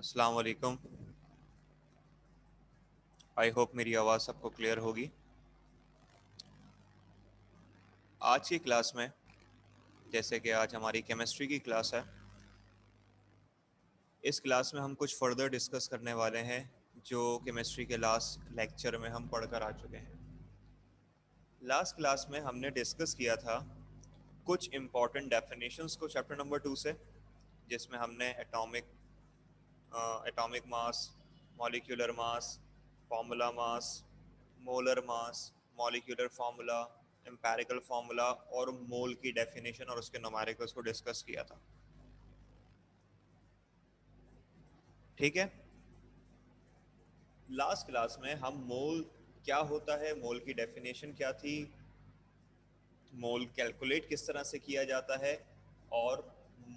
अस्सलाम वालेकुम। I hope मेरी आवाज़ सबको क्लियर होगी। आज की क्लास में, जैसे कि आज हमारी केमिस्ट्री की क्लास है, इस क्लास में हम कुछ फर्दर डिस्कस करने वाले हैं जो केमिस्ट्री के लास्ट लेक्चर में हम पढ़कर आ चुके हैं। लास्ट क्लास में हमने डिस्कस किया था कुछ इम्पॉर्टेंट डेफिनेशंस को चैप्टर नंबर 2 से, जिसमें हमने atomic mass, molecular mass, formula mass, molar mass, molecular formula, empirical formula और मोल की डेफिनेशन और उसके न्यूमेरिकल्स को डिस्कस किया था। ठीक है। लास्ट क्लास में हम मोल क्या होता है, मोल की डेफिनेशन क्या थी, मोल कैलकुलेट किस तरह से किया जाता है और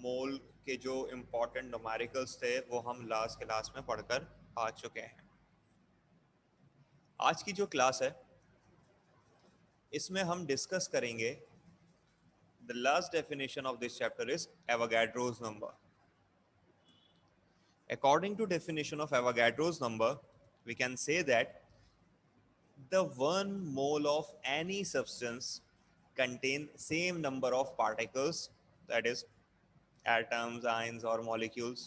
मोल के जो इम्पोर्टेंट न्यूमेरिकल्स थे वो हम लास्ट क्लास में पढ़कर आ चुके हैं। आज की जो क्लास है इसमें हम डिस्कस करेंगे the last definition of this chapter is Avogadro's number. According to definition of Avogadro's number, we can say that the one mole of any substance contain same number of particles, that is atoms, ions or molecules,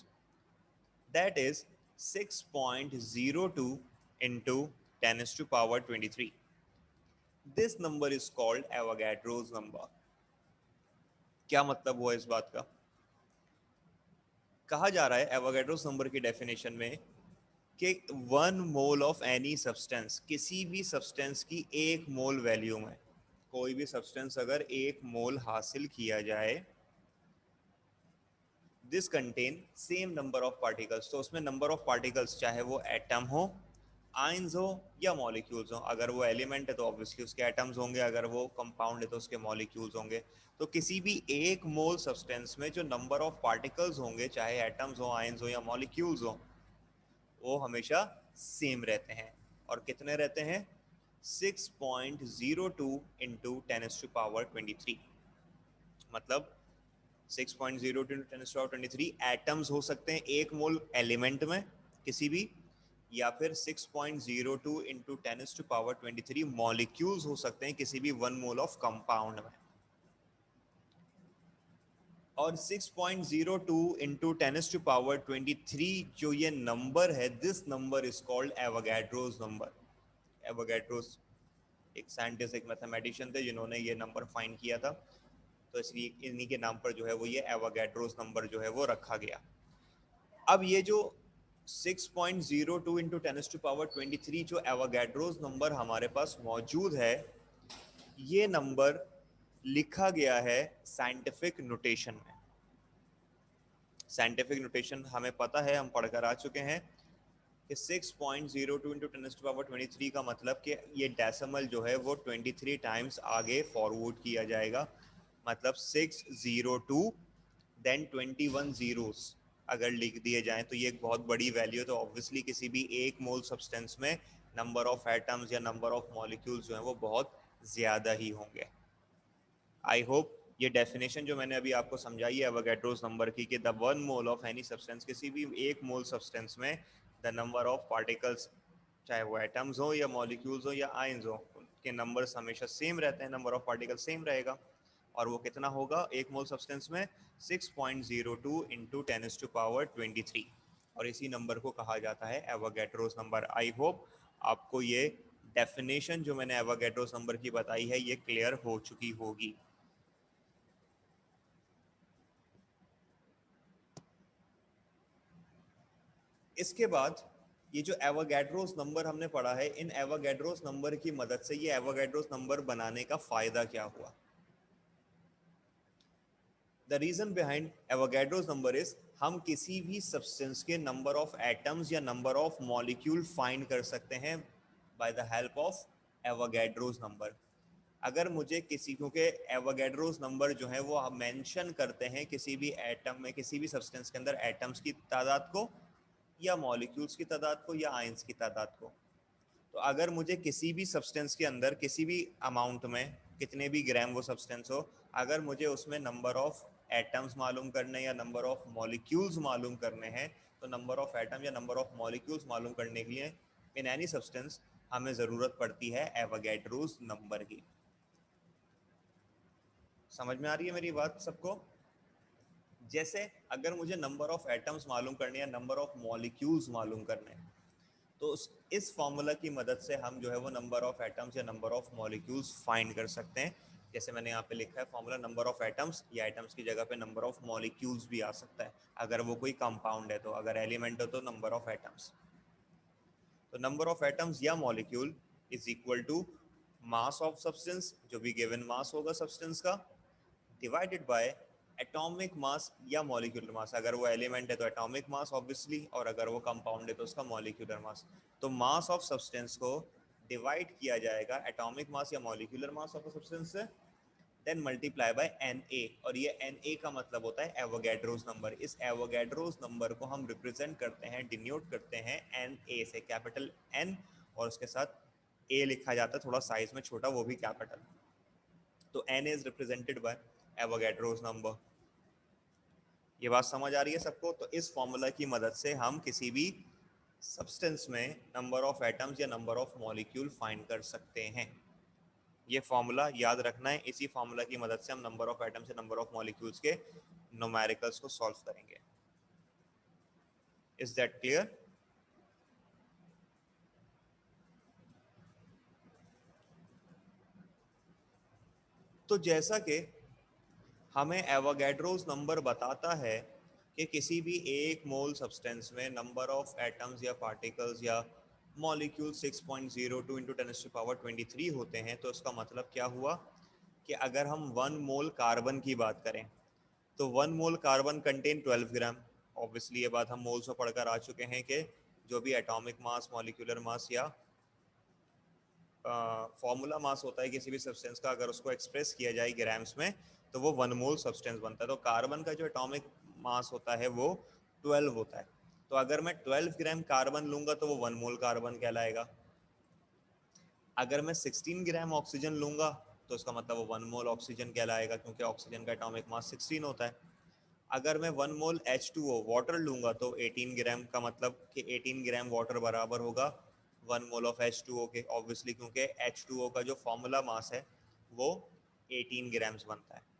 that is 6.02 into 10 is to power 23. This number is called Avogadro's number. क्या मतलब हुआ इस बात का? कहा जा रहा है एवोगाड्रोस नंबर की डेफिनेशन में कि 1 मोल ऑफ एनी सब्सटेंस, किसी भी सब्सटेंस की 1 मोल वैल्यू में, कोई भी सब्सटेंस अगर 1 मोल हासिल किया जाए, this contain same number of particles. तो उसमें नंबर ऑफ पार्टिकल्स चाहे वो एटम हो, आयंस हो या मॉलिक्यूल्स हो। अगर वो एलिमेंट है तो ऑब्वियसली उसके एटम्स होंगे, अगर वो कंपाउंड है तो उसके मॉलिक्यूल्स होंगे। तो किसी भी 1 मोल सब्सटेंस में जो नंबर ऑफ पार्टिकल्स होंगे, चाहे एटम्स हो, आयंस हो या मॉलिक्यूल्स हो, वो हमेशा सेम रहते हैं। और कितने रहते हैं? 6.02 इंटू 10⁻23। मतलब 6.02 इंटू 10⁻23 एटम्स हो सकते हैं 1 मोल एलिमेंट में किसी भी, या फिर 6.02 इंटू 10⁻23 मॉलिक्यूल्स हो सकते हैं किसी भी 1 मोल ऑफ कंपाउंड में। और 6.02 इंटू 10⁻23 जो ये नंबर है, this number is called Avogadro's number. Avogadro's एक साइंटिस्ट, एक मैथमेटिशियन थे जिन्होंने ये नंबर फाइंड किया था, तो इसलिए इन्हीं के नाम पर जो है वो ये एवोगाड्रोस नंबर जो है वो रखा गया। अब ये जो 6.02 इंटू 10⁻23 जो एवोगाड्रोस नंबर हमारे पास मौजूद है, ये नंबर लिखा गया है साइंटिफिक नोटेशन में। साइंटिफिक नोटेशन हमें पता है, हम पढ़कर आ चुके हैं कि 6.02 इंटू 10⁻23 का मतलब कि ये डेसिमल जो है वो 23 टाइम्स आगे फॉरवर्ड किया जाएगा। मतलब 602 देन 21 जीरोस अगर लिख दिए जाएं तो ये एक बहुत बड़ी वैल्यू है। तो ऑब्वियसली किसी भी 1 मोल सब्सटेंस में नंबर ऑफ एटम्स या नंबर ऑफ मॉलिक्यूल्स जो हैं वो बहुत ज़्यादा ही होंगे। आई होप ये डेफिनेशन जो मैंने अभी आपको समझाई है एवोगाड्रोस नंबर की, कि the 1 mole of any substance, किसी भी 1 मोल सब्सटेंस में द नंबर ऑफ पार्टिकल्स, चाहे वो एटम्स हो या मॉलिक्यूल्स हो या आयंस हो, उनके नंबर्स हमेशा सेम रहते हैं, नंबर ऑफ पार्टिकल्स सेम रहेगा। और वो कितना होगा 1 मोल सब्सटेंस में? 6.02 इंटू 10⁻23। और इसी नंबर को कहा जाता है एवोगाड्रोस नंबर। आई होप आपको ये डेफिनेशन जो मैंने एवोगाड्रोस नंबर की बताई है ये क्लियर हो चुकी होगी। इसके बाद ये जो एवोगाड्रोस नंबर हमने पढ़ा है, इन एवोगाड्रोस नंबर की मदद से ये एवोगाड्रोस नंबर बनाने का फायदा क्या हुआ? The reason behind Avogadro's number is, हम किसी भी सब्सटेंस के नंबर ऑफ एटम्स या नंबर ऑफ मॉलिक्यूल फाइंड कर सकते हैं by the help of Avogadro's number. अगर मुझे किसी, क्योंकि एवोगाड्रोस नंबर जो है वो मेंशन करते हैं किसी भी एटम में, किसी भी सब्सटेंस के अंदर एटम्स की तादाद को या मॉलिक्यूल्स की तादाद को या आयंस की तादाद को। तो अगर मुझे किसी भी सब्सटेंस के अंदर किसी भी अमाउंट में, कितने भी ग्राम वो सब्सटेंस हो, अगर मुझे उसमें नंबर ऑफ एटम्स मालूम करने या नंबर ऑफ मॉलिक्यूल्स मालूम करने हैं, तो नंबर ऑफ एटम या नंबर ऑफ मॉलिक्यूल्स मालूम करने के लिए इन एनी सब्सटेंस हमें ज़रूरत पड़ती है एवोगैड्रोस नंबर की। समझ में आ रही है मेरी बात सबको? जैसे अगर मुझे नंबर ऑफ एटम्स मालूम करने या नंबर ऑफ मॉलिक्यूल्स मालूम करने, तो इस फॉर्मूला की मदद से हम जो है वो नंबर ऑफ एटम्स या नंबर ऑफ मॉलिक्यूल्स फाइंड कर सकते हैं। जैसे मैंने यहाँ पे लिखा है फॉर्मूला, नंबर ऑफ एटम्स या एटम्स की जगह पे नंबर ऑफ मॉलिक्यूल्स भी आ सकता है अगर वो कोई कंपाउंड है, तो अगर एलिमेंट हो तो नंबर ऑफ एटम्स। तो नंबर ऑफ एटम्स या molecule is equal to mass of substance, जो भी गिवन मास होगा सब्सटेंस का, डिवाइडेड बाय एटॉमिक मास या मॉलिक्यूलर मास। अगर वो एलिमेंट है तो एटॉमिक मास ऑब्वियसली, और अगर वो कंपाउंड है तो उसका मॉलिक्यूलर मास। तो मास ऑफ सब्सटेंस को डिवाइड किया जाएगा एटॉमिक मास या मॉलिक्यूलर मास ऑफ सब्सटेंस से, देन मल्टीप्लाई बाय Na, और ये Na का मतलब होता है एवोगैड्रोस नंबर। इस एवोगैड्रोस नंबर को हम रिप्रेजेंट करते हैं, डिनोट करते हैं Na से, कैपिटल N, और उसके साथ A लिखा जाता है थोड़ा साइज में छोटा, वो भी कैपिटल। तो Na is represented by Avogadro's number. ये बात समझ आ रही है सबको? तो इस फॉर्मूला की मदद से हम किसी भी सब्सटेंस में नंबर ऑफ एटम्स या नंबर ऑफ मॉलिक्यूल फाइंड कर सकते हैं। ये फॉर्मूला याद रखना है, इसी फॉर्मूला की मदद से हम नंबर ऑफ एटम्स या नंबर ऑफ मॉलिक्यूल्स के न्यूमेरिकल्स को सॉल्व करेंगे। Is that clear? तो जैसा कि हमें एवोगैड्रोस नंबर बताता है कि किसी भी एक मोल सब्सटेंस में नंबर ऑफ एटम्स या पार्टिकल्स या मॉलिक्यूल 6.02 इंटू 10⁻23 होते हैं, तो इसका मतलब क्या हुआ कि अगर हम 1 मोल कार्बन की बात करें तो 1 मोल कार्बन कंटेन 12 ग्राम। ऑब्वियसली ये बात हम मोल्स में पढ़कर आ चुके हैं कि जो भी एटॉमिक मास, मॉलिक्यूलर मास या फॉर्मूला मास होता है किसी भी सब्सटेंस का, अगर उसको एक्सप्रेस किया जाए ग्राम्स में तो वो 1 मोल सब्सटेंस बनता है। तो कार्बन का जो एटॉमिक मास होता है वो 12 होता है। तो अगर मैं 12 ग्राम कार्बन लूंगा तो वो 1 मोल कार्बन कहलाएगा। अगर मैं 16 ग्राम ऑक्सीजन लूंगा तो उसका मतलब वो 1 मोल ऑक्सीजन कहलाएगा, क्योंकि ऑक्सीजन का एटॉमिक मास 16 होता है। अगर मैं 1 मोल H2O वाटर लूंगा तो 18 ग्राम का मतलब कि 18 ग्राम वाटर बराबर होगा 1 मोल ऑफ H2O के, ऑब्वियसली क्योंकि H2O का जो फॉर्मूला मास है वो 18 ग्राम्स बनता है।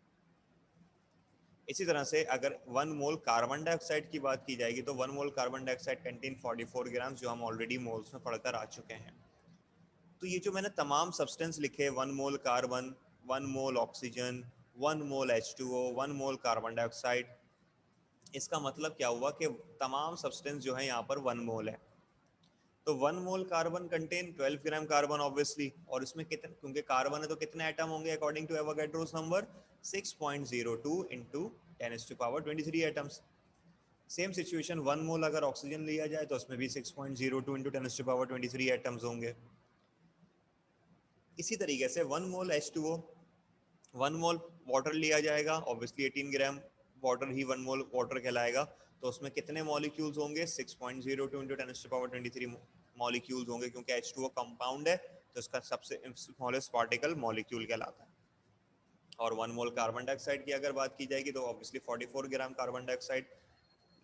इसी तरह से अगर 1 मोल कार्बन डाइऑक्साइड की बात की जाएगी तो 1 mole carbon dioxide contain 44 grams, जो हम ऑलरेडी मोल्स में पढ़कर आ चुके हैं। तो ये जो मैंने तमाम सब्सटेंस लिखे, 1 मोल कार्बन, 1 मोल ऑक्सीजन, 1 मोल H2O, 1 मोल कार्बन डाइऑक्साइड, इसका मतलब क्या हुआ कि तमाम सब्सटेंस जो है यहाँ पर 1 मोल है। तो 1 mole carbon contain 12 gram carbon obviously, और इसमें कितने, क्योंकि कार्बन है तो कितने एटम होंगे according to Avogadro's number, 6.02 into 10⁻23 atoms. Same situation 1 mole अगर ऑक्सीजन लिया जाए तो उसमें भी 6.02 इंटू 10⁻23 एटम्स होंगे। इसी तरीके से 1 मोल H2O, 1 मोल वाटर लिया जाएगा, ऑब्वियसली 18 ग्राम वाटर ही 1 मोल वाटर कहलाएगा। तो उसमें कितने मॉलिक्यूल्स होंगे, 6.02 इंटू 10⁻23 मॉलिक्यूल्स होंगे, क्योंकि H2O कंपाउंड है तो इसका सबसे स्मॉलेस्ट पार्टिकल मॉलिक्यूल कहलाता है। और 1 मोल कार्बन डाइऑक्साइड की अगर बात की जाएगी तो ऑब्वियसली 44 ग्राम कार्बन डाइऑक्साइड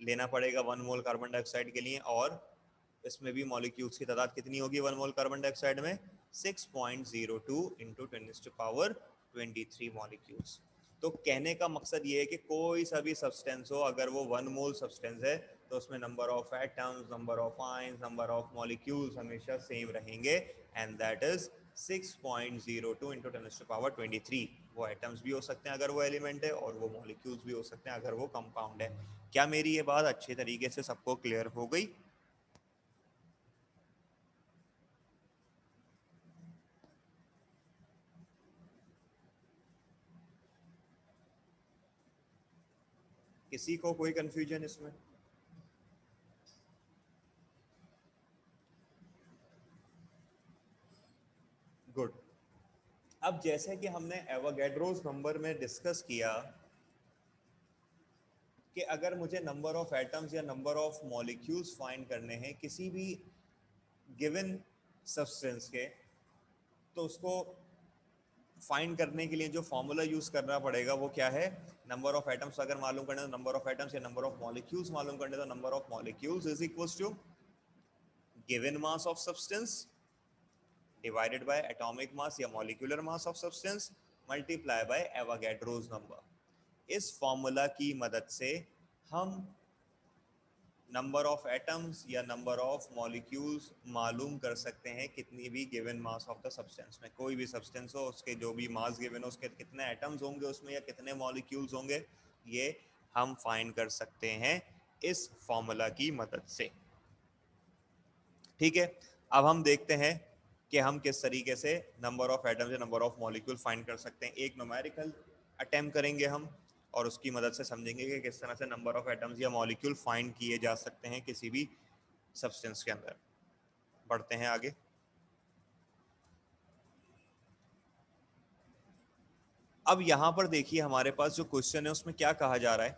लेना पड़ेगा 1 मोल कार्बन डाइऑक्साइड के लिए, और इसमें भी मॉलिक्यूल्स की तादाद कितनी होगी 1 मोल कार्बन डाइऑक्साइड में, 6.02 इंटू 10⁻23 मॉलिक्यूल्स। तो कहने का मकसद ये है कि कोई सा भी सब्सटेंस हो, अगर वो 1 मोल सब्सटेंस है तो उसमें number of atoms, number of ions, number of molecules हमेशा सेम रहेंगे, एंड दैट इज 6.02 इंटू 10⁻23। वो एटम्स भी हो सकते हैं अगर वो एलिमेंट है, और वो मॉलिक्यूल्स भी हो सकते हैं अगर वो कंपाउंड है। क्या मेरी ये बात अच्छे तरीके से सबको क्लियर हो गई? किसी को कोई कंफ्यूजन इसमें? गुड। अब जैसे कि हमने एवोगैड्रोस नंबर में डिस्कस किया कि अगर मुझे नंबर ऑफ एटम्स या नंबर ऑफ मॉलिक्यूल्स फाइंड करने हैं किसी भी गिवन सब्सटेंस के, तो उसको फाइंड करने के लिए जो फॉर्मूला यूज करना पड़ेगा वो क्या है, नंबर ऑफ एटम्स अगर मालूम करने तो नंबर ऑफ एटम्स या नंबर ऑफ मॉलिक्यूल्स मालूम करने तो number of molecules is equals to given mass of substance divided by atomic mass या molecular mass of substance multiply by Avogadro's number. इस फॉर्मूला की मदद से हम नंबर ऑफ एटम्स या नंबर ऑफ मॉलिक्यूल्स मालूम कर सकते हैं कितनी भी given mass of the substance में। कोई भी सब्सटेंस हो उसके जो भी मास गिवन हो उसके कितने एटम्स होंगे उसमें या कितने मॉलिक्यूल्स होंगे, ये हम फाइंड कर सकते हैं इस फॉर्मूला की मदद से। ठीक है, अब हम देखते हैं कि हम किस तरीके से नंबर ऑफ एटम्स या नंबर ऑफ मॉलिक्यूल फाइंड कर सकते हैं। एक न्यूमेरिकल अटेम्प्ट करेंगे हम और उसकी मदद से समझेंगे कि किस तरह से नंबर ऑफ एटम्स या मॉलिक्यूल फाइंड किए जा सकते हैं किसी भी सब्सटेंस के अंदर। बढ़ते हैं आगे। अब यहां पर देखिए हमारे पास जो क्वेश्चन है उसमें क्या कहा जा रहा है,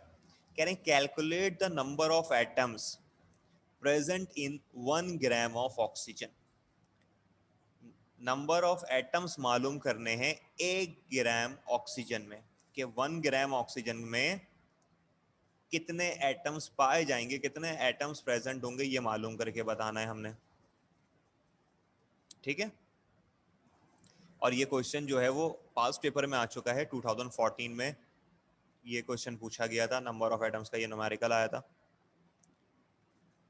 कह रहे हैं calculate the number of atoms present in 1 gram of oxygen. Number of atoms मालूम करने हैं 1 ग्राम ऑक्सीजन में, कि 1 ग्राम ऑक्सीजन में कितने एटम्स पाए जाएंगे, कितने एटम्स प्रेजेंट होंगे, ये मालूम करके बताना है हमने। ठीक है, और ये क्वेश्चन जो है वो पास्ट पेपर में आ चुका है 2014 में। ये क्वेश्चन पूछा गया था, नंबर ऑफ एटम्स का ये न्यूमेरिकल आया था।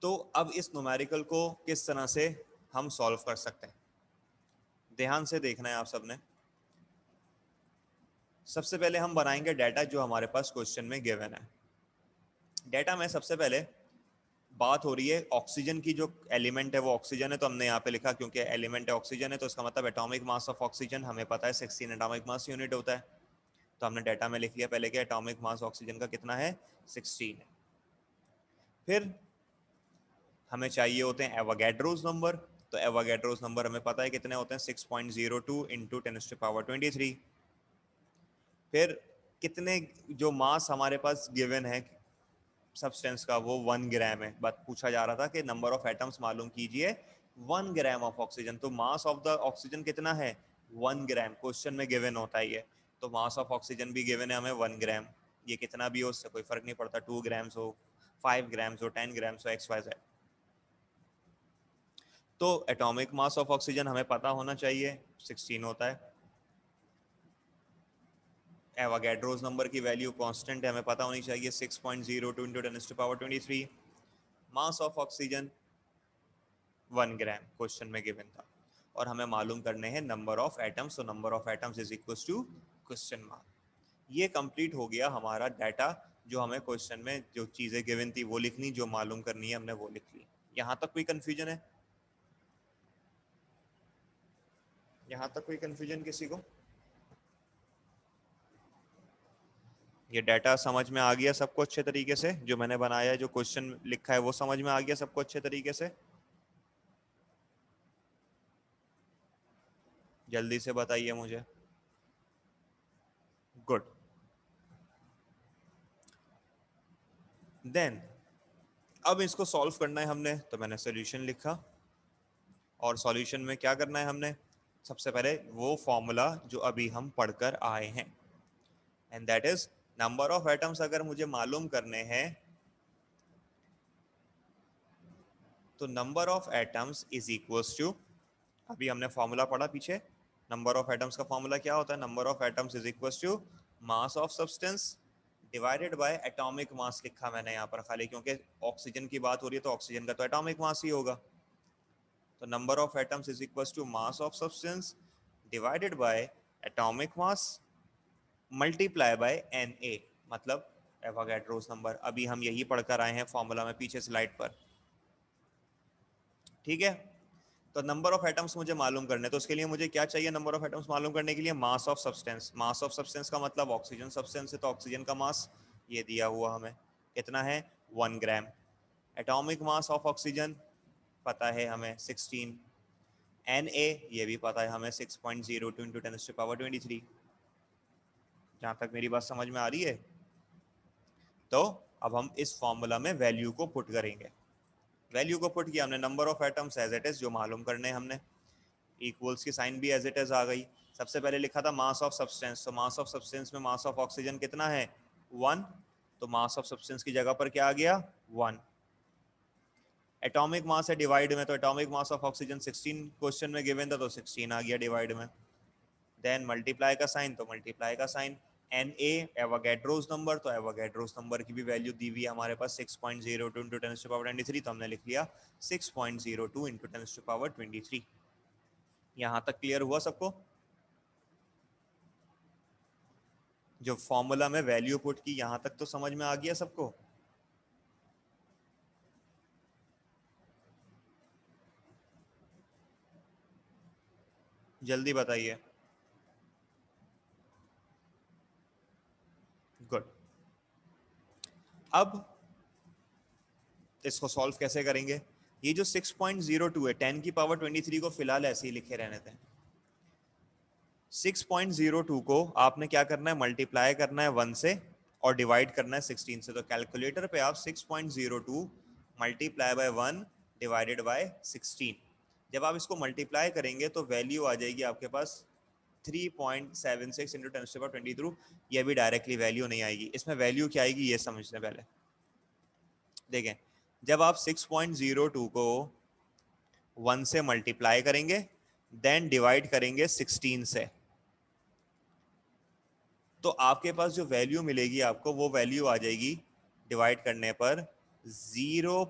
तो अब इस न्यूमेरिकल को किस तरह से हम सॉल्व कर सकते हैं, ध्यान से देखना है आप सबने। सबसे पहले हम बनाएंगे डाटा जो हमारे पास क्वेश्चन में गिवन है। डाटा में सबसे पहले बात हो रही है ऑक्सीजन की, जो एलिमेंट है वो ऑक्सीजन है, तो हमने यहाँ पे लिखा क्योंकि एलिमेंट है ऑक्सीजन है तो इसका मतलब एटॉमिक मास ऑफ ऑक्सीजन हमें पता है 16 एटॉमिक मास यूनिट होता है। तो हमने डाटा में लिख लिया पहले कि एटॉमिक मास ऑक्सीजन का कितना है, 16 है। फिर हमें चाहिए होते हैं एवोगैड्रोस नंबर, तो एवोगैड्रोस नंबर हमें पता है कितने होते हैं, 6.02 इंटू 10⁻23। फिर कितने जो मास हमारे पास गिवन है सब्सटेंस का वो 1 ग्राम है। बात पूछा जा रहा था कि नंबर ऑफ एटम्स मालूम कीजिए 1 ग्राम ऑफ ऑक्सीजन, तो मास ऑफ द ऑक्सीजन कितना है, 1 ग्राम। क्वेश्चन में गिवन होता है ये, तो मास ऑफ ऑक्सीजन भी गिवन है हमें 1 ग्राम। ये कितना भी हो उससे कोई फर्क नहीं पड़ता, 2 ग्राम्स हो, 5 ग्राम्स हो, 10 ग्राम्स हो, XYZ। तो एटॉमिक मास ऑफ ऑक्सीजन हमें पता होना चाहिए 16 होता है। एवोगैड्रोस नंबर की वैल्यू कांस्टेंट है, हमें पता होनी चाहिए 6.02 into 10⁻23। Mass of oxygen 1 gram question में गिवन था, और हमें मालूम करने हैं नंबर ऑफ एटम्स, तो number of atoms is equal to question mark. ये कंप्लीट हो गया हमारा डाटा, जो हमें क्वेश्चन में जो चीजें गिवन थी वो लिखनी, जो मालूम करनी है हमने वो लिख ली। यहां तक कोई कंफ्यूजन है, यहां तक कोई कंफ्यूजन किसी को? ये डाटा समझ में आ गया सबको अच्छे तरीके से, जो मैंने बनाया है, जो क्वेश्चन लिखा है वो समझ में आ गया सबको अच्छे तरीके से? जल्दी से बताइए मुझे। गुड। देन अब इसको सॉल्व करना है हमने, तो मैंने सॉल्यूशन लिखा, और सॉल्यूशन में क्या करना है हमने, सबसे पहले वो फॉर्मूला जो अभी हम पढ़कर आए हैं, and that is number of atoms अगर मुझे मालूम करने हैं तो number of atoms is equals to, अभी हमने फॉर्मूला पढ़ा पीछे, नंबर ऑफ एटम्स का फॉर्मूला क्या होता है, number of atoms is equals to mass of substance divided by atomic mass. लिखा मैंने यहाँ पर खाली क्योंकि ऑक्सीजन की बात हो रही है तो ऑक्सीजन का तो एटॉमिक मास ही होगा, तो number of atoms is equals to mass of substance divided by atomic mass multiply by Na, मतलब एवोगैड्रोस नंबर। अभी हम यही पढ़कर आए हैं फॉर्मूला में पीछे स्लाइड पर। ठीक है, तो नंबर ऑफ एटम्स मुझे मालूम करने, तो उसके लिए मुझे क्या चाहिए, नंबर ऑफ एटम्स मालूम करने के लिए मास of substance. Mass of substance का मतलब ऑक्सीजन सब्सटेंस है तो ऑक्सीजन का मास ये दिया हुआ हमें कितना है, 1 ग्राम। एटॉमिक मास ऑफ ऑक्सीजन पता है हमें 16। Na ये भी पता है हमें 6.02 इंटू 10⁻23। जहाँ तक मेरी बात समझ में आ रही है, तो अब हम इस फॉर्मूला में वैल्यू को पुट करेंगे। वैल्यू को पुट किया हमने, number of atoms as it is जो मालूम करने हमने, इक्वल्स की साइन भी एज इट इज आ गई। सबसे पहले लिखा था मास ऑफ सब्सटेंस, तो मास ऑफ सब्सटेंस में मास ऑफ ऑक्सीजन कितना है, 1, तो मास ऑफ सब्सटेंस की जगह पर क्या आ गया 1। एटॉमिक मास है डिवाइड में, तो atomic mass of oxygen 16 question में गिवन था, तो 16 आ गया डिवाइड में। देन मल्टीप्लाई का साइन, तो मल्टीप्लाई का sign. N A Avogadro's number, तो एवोगैड्रोस नंबर की भी वैल्यू दी हुई है हमारे पास 6.02 इंटू 10⁻23, तो हमने लिख लिया 6.02 इंटू 10⁻23। यहाँ तक क्लियर हुआ सबको? जो फॉर्मूला में वैल्यू पुट की, यहाँ तक तो समझ में आ गया सबको? जल्दी बताइए। गुड। अब इसको सॉल्व कैसे करेंगे? ये जो 6.02 है, 10 की पावर 23 को फिलहाल ऐसे ही लिखे रहने दें। 6.02 को आपने क्या करना है, मल्टीप्लाई करना है 1 से और डिवाइड करना है 16 से। तो कैलकुलेटर पे आप 6.02 मल्टीप्लाई बाय 1 डिवाइडेड बाय 16, जब आप इसको मल्टीप्लाई करेंगे तो वैल्यू आ जाएगी आपके पास 3.76 इंटू 10⁻23। ये भी डायरेक्टली वैल्यू नहीं आएगी, इसमें वैल्यू क्या आएगी ये समझने पहले देखें। जब आप 6.02 को 1 से मल्टीप्लाई करेंगे देन डिवाइड करेंगे 16 से, तो आपके पास जो वैल्यू मिलेगी आपको, वो वैल्यू आ जाएगी डिवाइड करने पर 0.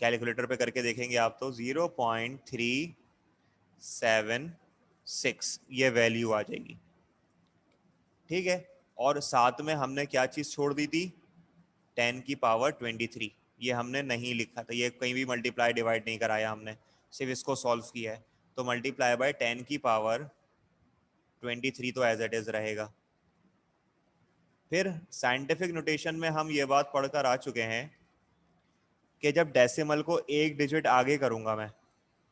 कैलकुलेटर पे करके देखेंगे आप तो 0.376 ये वैल्यू आ जाएगी। ठीक है, और साथ में हमने क्या चीज छोड़ दी थी, 10 की पावर 23, ये हमने नहीं लिखा था, ये कहीं भी मल्टीप्लाई डिवाइड नहीं कराया हमने, सिर्फ इसको सॉल्व किया है। तो मल्टीप्लाई बाय 10 की पावर 23 तो एज इट इज रहेगा। फिर साइंटिफिक नोटेशन में हम ये बात पढ़कर आ चुके हैं कि जब डेसिमल को एक डिजिट आगे करूंगा मैं,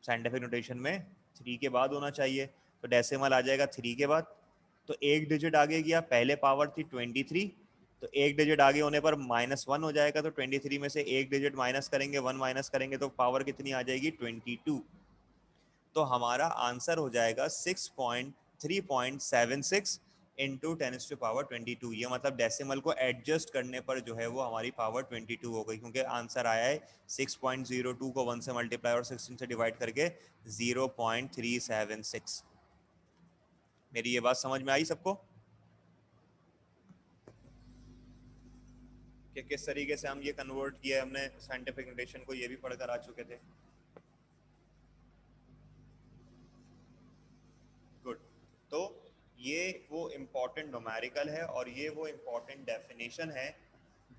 साइंटिफिक नोटेशन में 3 के बाद होना चाहिए, तो डेसिमल आ जाएगा 3 के बाद, तो एक डिजिट आगे गया, पहले पावर थी 23, तो एक डिजिट आगे होने पर -1 हो जाएगा, तो 23 में से एक डिजिट माइनस करेंगे, 1 माइनस करेंगे तो पावर कितनी आ जाएगी 22। तो हमारा आंसर हो जाएगा 3.76 इंटू 10⁻22। ये मतलब डेसिमल को एडजस्ट करने पर जो है वो हमारी पावर 22 हो गई, क्योंकि आंसर आया है 6.02 को 1 से मल्टीप्लाई और 16 से डिवाइड करके 0.376। मेरी ये बात समझ में आई सबको कि किस तरीके से हम ये कन्वर्ट किया है? हमने साइंटिफिक नोटेशन को ये भी पढ़कर आ चुके थे। गुड। तो ये वो इम्पोर्टेंट न्यूमेरिकल है और ये वो इम्पोर्टेंट डेफिनेशन है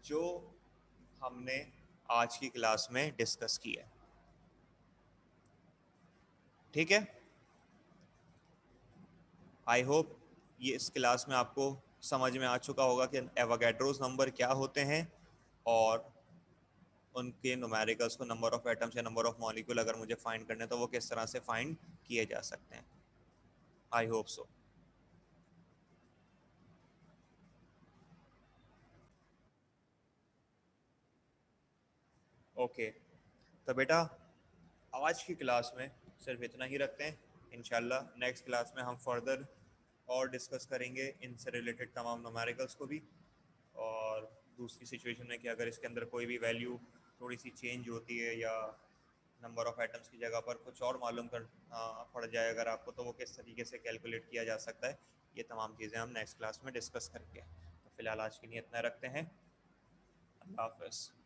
जो हमने आज की क्लास में डिस्कस की है। ठीक है, आई होप ये इस क्लास में आपको समझ में आ चुका होगा कि एवोगैड्रोस नंबर क्या होते हैं और उनके न्यूमेरिकल्स को, नंबर ऑफ एटम्स या नंबर ऑफ मॉलिक्यूल अगर मुझे फाइंड करने तो वो किस तरह से फाइंड किए जा सकते हैं। I hope so. ओके, तो बेटा आज की क्लास में सिर्फ इतना ही रखते हैं। इंशाल्लाह नेक्स्ट क्लास में हम फर्दर और डिस्कस करेंगे इनसे रिलेटेड तमाम न्यूमेरिकल्स को भी, और दूसरी सिचुएशन में कि अगर इसके अंदर कोई भी वैल्यू थोड़ी सी चेंज होती है या नंबर ऑफ एटम्स की जगह पर कुछ और मालूम कर पड़ जाए अगर आपको, तो वो किस तरीके से कैलकुलेट किया जा सकता है, ये तमाम चीज़ें हम नेक्स्ट क्लास में डिस्कस करेंगे। तो फिलहाल आज के लिए इतना रखते हैं। अल्लाह हाफ़िज़।